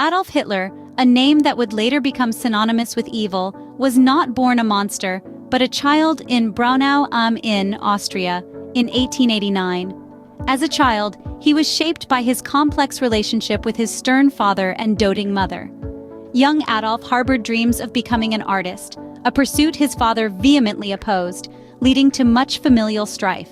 Adolf Hitler, a name that would later become synonymous with evil, was not born a monster, but a child in Braunau am Inn, Austria, in 1889. As a child, he was shaped by his complex relationship with his stern father and doting mother. Young Adolf harbored dreams of becoming an artist, a pursuit his father vehemently opposed, leading to much familial strife.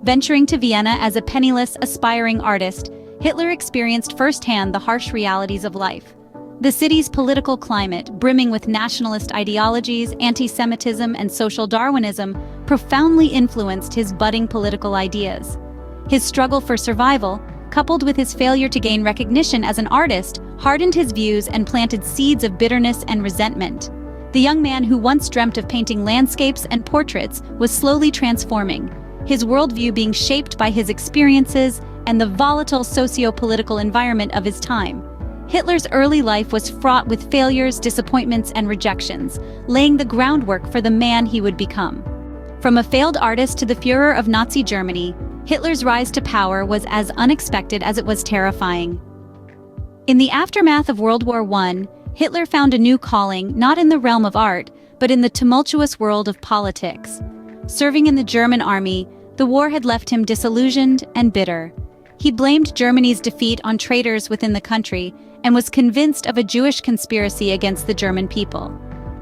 Venturing to Vienna as a penniless, aspiring artist, Hitler experienced firsthand the harsh realities of life. The city's political climate, brimming with nationalist ideologies, anti-Semitism, and social Darwinism, profoundly influenced his budding political ideas. His struggle for survival, coupled with his failure to gain recognition as an artist, hardened his views and planted seeds of bitterness and resentment. The young man who once dreamt of painting landscapes and portraits was slowly transforming, his worldview being shaped by his experiences and the volatile socio-political environment of his time. Hitler's early life was fraught with failures, disappointments, and rejections, laying the groundwork for the man he would become. From a failed artist to the Fuehrer of Nazi Germany, Hitler's rise to power was as unexpected as it was terrifying. In the aftermath of World War I, Hitler found a new calling not in the realm of art, but in the tumultuous world of politics. Serving in the German army, the war had left him disillusioned and bitter. He blamed Germany's defeat on traitors within the country and was convinced of a Jewish conspiracy against the German people.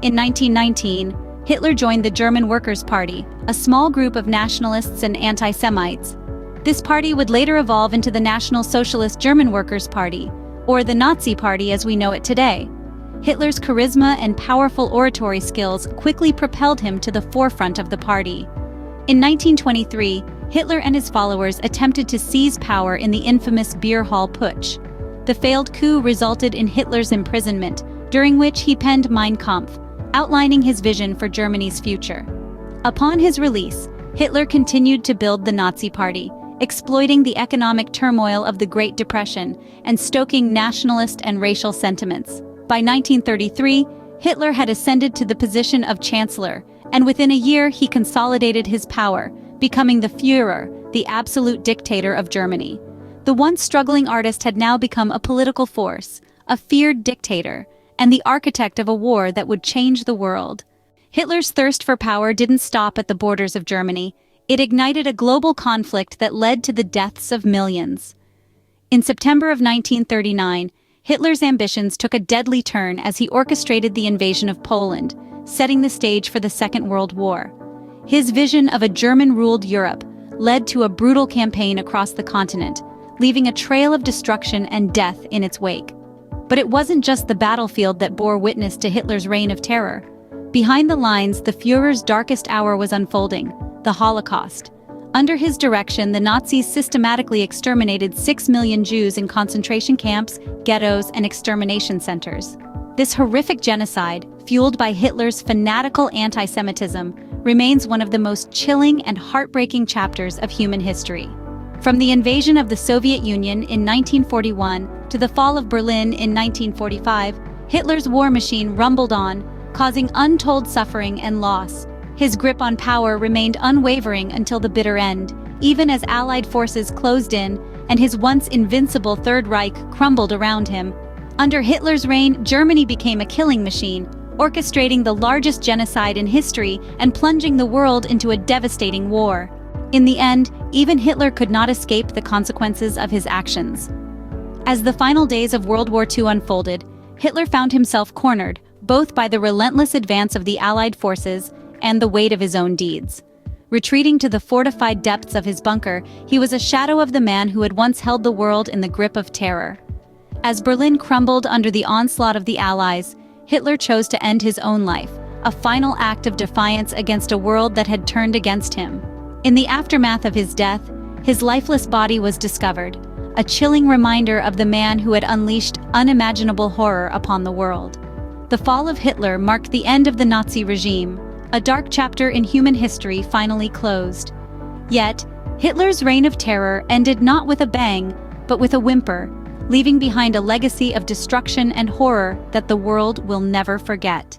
In 1919, Hitler joined the German Workers' Party, a small group of nationalists and anti-Semites. This party would later evolve into the National Socialist German Workers' Party, or the Nazi Party as we know it today. Hitler's charisma and powerful oratory skills quickly propelled him to the forefront of the party. In 1923, Hitler and his followers attempted to seize power in the infamous beer hall putsch. The failed coup resulted in Hitler's imprisonment, during which he penned Mein Kampf, outlining his vision for Germany's future. Upon his release, Hitler continued to build the Nazi Party, exploiting the economic turmoil of the Great Depression and stoking nationalist and racial sentiments. By 1933, Hitler had ascended to the position of chancellor, and within a year he consolidated his power, becoming the Fuehrer, the absolute dictator of Germany. The once struggling artist had now become a political force, a feared dictator, and the architect of a war that would change the world. Hitler's thirst for power didn't stop at the borders of Germany. It ignited a global conflict that led to the deaths of millions. In September of 1939, Hitler's ambitions took a deadly turn as he orchestrated the invasion of Poland, setting the stage for the Second World War. His vision of a German-ruled Europe led to a brutal campaign across the continent, leaving a trail of destruction and death in its wake. But it wasn't just the battlefield that bore witness to Hitler's reign of terror. Behind the lines, the Führer's darkest hour was unfolding, the Holocaust. Under his direction, the Nazis systematically exterminated 6 million Jews in concentration camps, ghettos, and extermination centers. This horrific genocide, fueled by Hitler's fanatical anti-Semitism, remains one of the most chilling and heartbreaking chapters of human history. From the invasion of the Soviet Union in 1941 to the fall of Berlin in 1945, Hitler's war machine rumbled on, causing untold suffering and loss. His grip on power remained unwavering until the bitter end, even as Allied forces closed in and his once invincible Third Reich crumbled around him. Under Hitler's reign, Germany became a killing machine, orchestrating the largest genocide in history and plunging the world into a devastating war. In the end, even Hitler could not escape the consequences of his actions. As the final days of World War II unfolded, Hitler found himself cornered, both by the relentless advance of the Allied forces and the weight of his own deeds. Retreating to the fortified depths of his bunker, he was a shadow of the man who had once held the world in the grip of terror. As Berlin crumbled under the onslaught of the Allies, Hitler chose to end his own life, a final act of defiance against a world that had turned against him. In the aftermath of his death, his lifeless body was discovered, a chilling reminder of the man who had unleashed unimaginable horror upon the world. The fall of Hitler marked the end of the Nazi regime. A dark chapter in human history finally closed. Yet, Hitler's reign of terror ended not with a bang, but with a whimper, leaving behind a legacy of destruction and horror that the world will never forget.